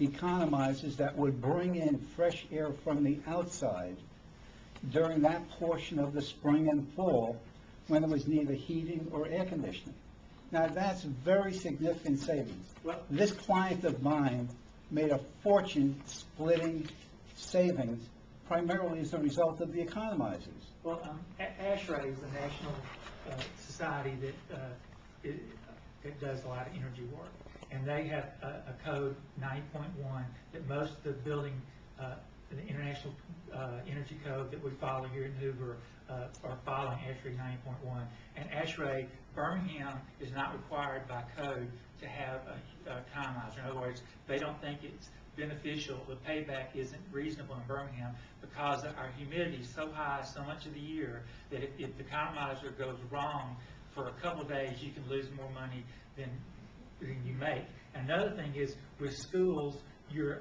economizers that would bring in fresh air from the outside during that portion of the spring and fall when there was neither heating or air conditioning. Now, that's very significant savings. Well, This client of mine made a fortune splitting savings primarily as a result of the economizers. well, ASHRAE is a national society that it does a lot of energy work, and they have a code 90.1 that most of the building, the international energy code that we follow here in Hoover are following ASHRAE 90.1. And ASHRAE Birmingham is not required by code to have a economizer. In other words, they don't think it's beneficial. The payback isn't reasonable in Birmingham because our humidity is so high so much of the year that if the economizer goes wrong for a couple of days, you can lose more money than you make. Another thing is with schools, you're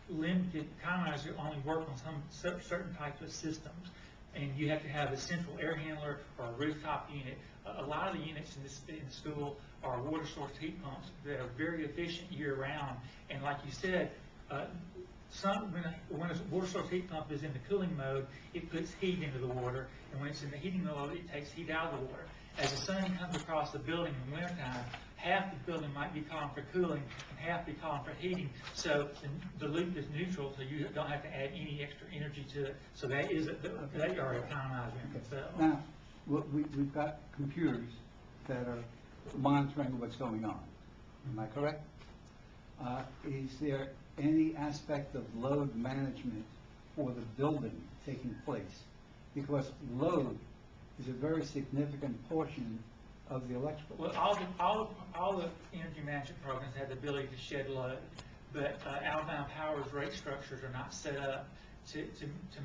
limited. Economizers only work on some certain types of systems, and you have to have a central air handler or a rooftop unit. A lot of the units in the school are water source heat pumps that are very efficient year round. And like you said, when a water source heat pump is in the cooling mode, it puts heat into the water, and when it's in the heating mode, it takes heat out of the water. As the sun comes across the building in wintertime, half the building might be calling for cooling and half be calling for heating. So the loop is neutral, so you don't have to add any extra energy to it. So that is they are economizing themselves. Now, we've got computers that are monitoring what's going on. Am I correct? Is there any aspect of load management for the building taking place? Because load is a very significant portion of the electrical. Well, all the energy management programs have the ability to shed load, but Alabama Power's rate structures are not set up to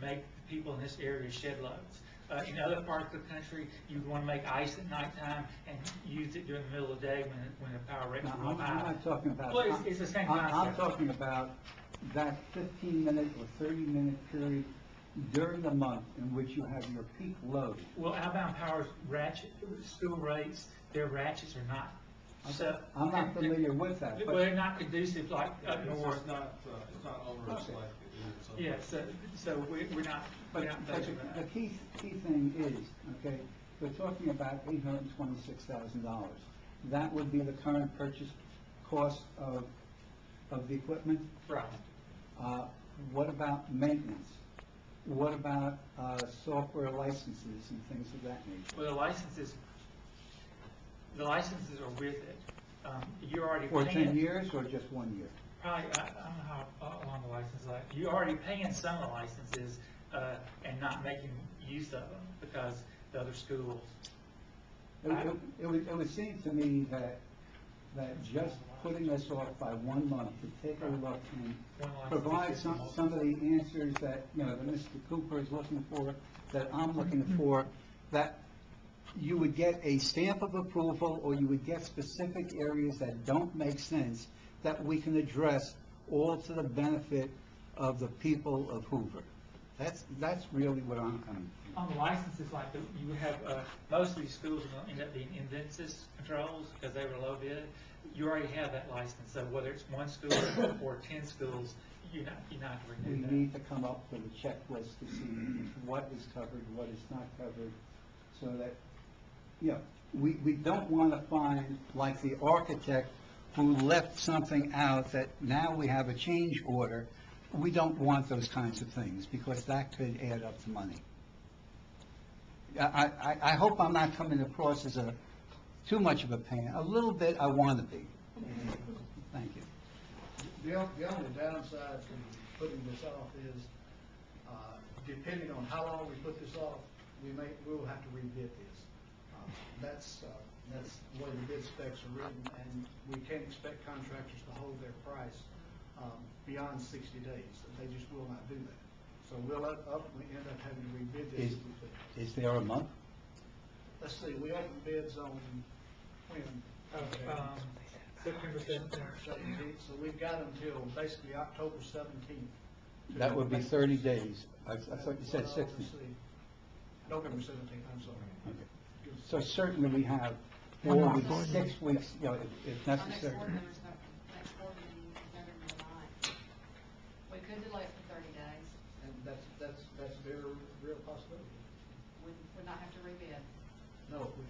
make people in this area shed loads. In other parts of the country, you'd want to make ice at nighttime and use it during the middle of the day when the power rates are low. I'm not talking about. Well, it's the same concept. I'm talking about that 15-minute or 30-minute period during the month in which you have your peak load. Well, Alabama Power's school rates, their ratchets are not. So I'm not familiar with that. Well, they're not conducive like up north. It's not onerous like it is. Yeah, so we're not touching that. The key thing is, okay, we're talking about $826,000. That would be the current purchase cost of the equipment. Right. What about maintenance? What about software licenses and things of that nature? Well, the licenses are with it. You're already For paying 10 years or just 1 year? Probably, I don't know how long the license lasts. You're already paying some of the licenses and not making use of them because the other schools. It would seem to me that just putting us off by 1 month to take a look and provide some of the answers that, that Mr. Cooper is looking for, that I'm looking for, that you would get a stamp of approval or you would get specific areas that don't make sense that we can address, all to the benefit of the people of Hoover. That's really what I'm coming from. On the licenses, like you have most of these schools are going to end up being Inventus controls because they were low bid. You already have that license, so whether it's 1 school or 10 schools, you're not going to renew that. We need to come up with a checklist to see what is covered, what is not covered, so that we don't want to find like the architect who left something out that now we have a change order. We don't want those kinds of things because that could add up to money. I hope I'm not coming across as too much of a pain. A little bit I want to be. Thank you. The only downside to putting this off is, depending on how long we put this off, we will have to rebid this. That's the way the bid specs are written, and we can't expect contractors to hold their price beyond 60 days. They just will not do that. So we'll ultimately end up having to rebid this. Is there a month? Let's see, we open bids on when? September 17th. So we've got until basically October 17th. That would be 30 days. I thought you said 60. Let's see. November 17th, I'm sorry. Okay. So certainly we have 4 weeks, 6 weeks, if necessary.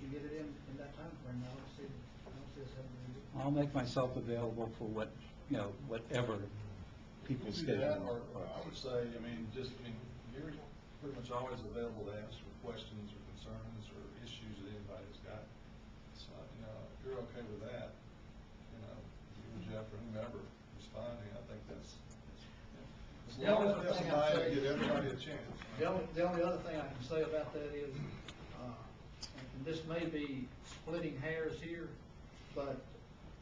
you get it in that time frame, I don't see us having any. I'll make myself available for whatever people's Do that, schedule. or I would say, Gary's pretty much always available to answer questions or concerns or issues that anybody's got. So, if you're okay with that, you or Jeff or whomever responding, I think that's, as long as we have somebody to give everybody a chance. The only other thing I can say about that is, and this may be splitting hairs here, but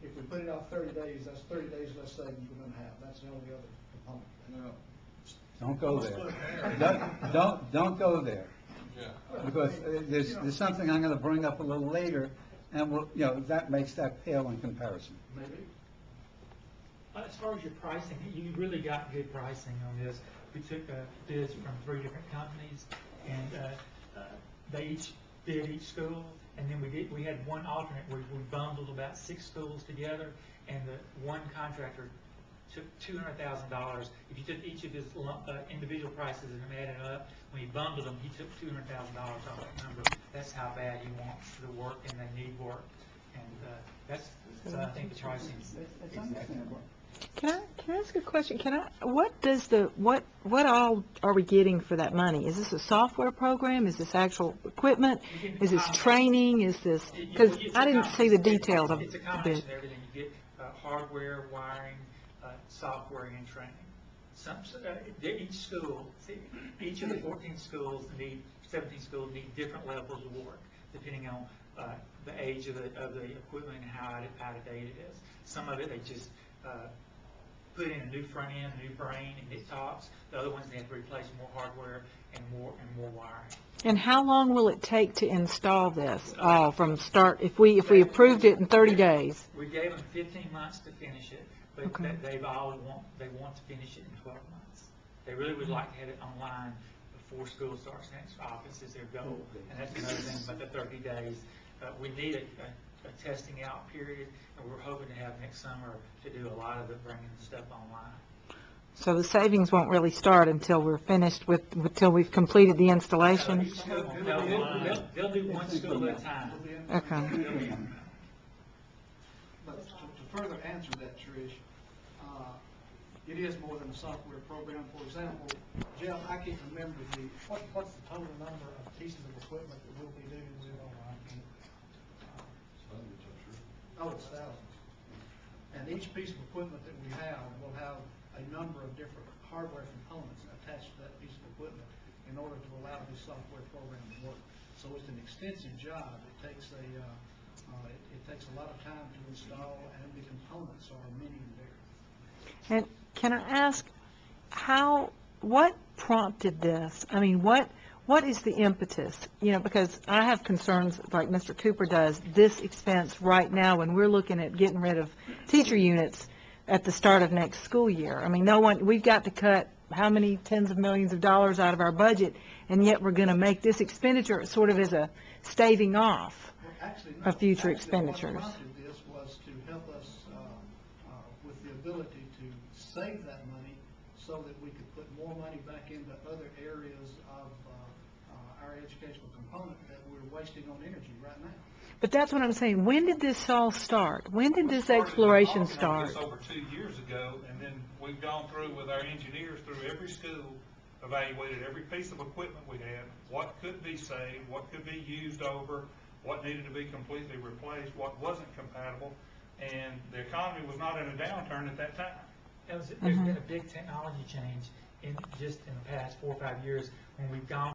if we put it off 30 days, that's 30 days less savings we're gonna have. That's the only other component. Well, Don't go there. Don't go there. yeah. Because there's something I'm gonna bring up a little later, and that makes that pale in comparison. Maybe. As far as your pricing, you really got good pricing on this. We took bids from 3 different companies, and they each bid each school, and then we had one alternate where we bundled about 6 schools together, and the one contractor took $200,000. If you took each of his individual prices and added up, when he bundled them, he took $200,000 off that number. That's how bad he wants the work, and they need work, and so I think the pricing is It's understandable. Can I ask a question? What all are we getting for that money? Is this a software program? Is this actual equipment? Is this training? Is this, because I didn't see the details of It's a the combination bid. of everything. You get hardware, wiring, software, and training. Each school, each of the 17 schools need different levels of work, depending on the age of the equipment and how out of date it is. Some of it, they just put in a new front end, a new brain, and it talks. The other ones, they have to replace more hardware and more wiring. And how long will it take to install this from start, if we approved it in 30 days? We gave them 15 months to finish it, but Okay. they want to finish it in 12 months. They really would like to have it online before school starts next. August is their goal, and that's another thing about the 30 days. We need a testing out period, and we're hoping to have next summer to do a lot of the bringing the stuff online. So the savings won't really start until we're finished until we've completed the installation? They'll do one school at a time. Okay. But to further answer that, Trish, it is more than a software program. For example, Jeff, I can't remember what's the total number of pieces of equipment that we'll be dealing with online. Hundreds, I'm sure. Oh, it's thousands. And each piece of equipment that we have will have a number of different hardware components attached to that piece of equipment in order to allow this software program to work. So it's an extensive job. It takes a lot of time to install, and the components are many and varied. And can I ask, what prompted this? I mean, what is the impetus? Because I have concerns, like Mr. Cooper does, this expense right now when we're looking at getting rid of teacher units at the start of next school year. I mean, we've got to cut how many tens of millions of dollars out of our budget, and yet we're going to make this expenditure sort of as a staving off Well, actually, no. of future Actually, expenditures. What prompted this was to help us with the ability to save that money so that we could put more money back into other areas of our educational component that we're wasting on energy right now. But that's what I'm saying. When did this all start? When did We this started exploration talking about start? this over 2 years ago, and then we've gone through with our engineers through every school, evaluated every piece of equipment we had, what could be saved, what could be used over, what needed to be completely replaced, what wasn't compatible, and the economy was not in a downturn at that time. There's been a big technology change in the past 4 or 5 years when we've gone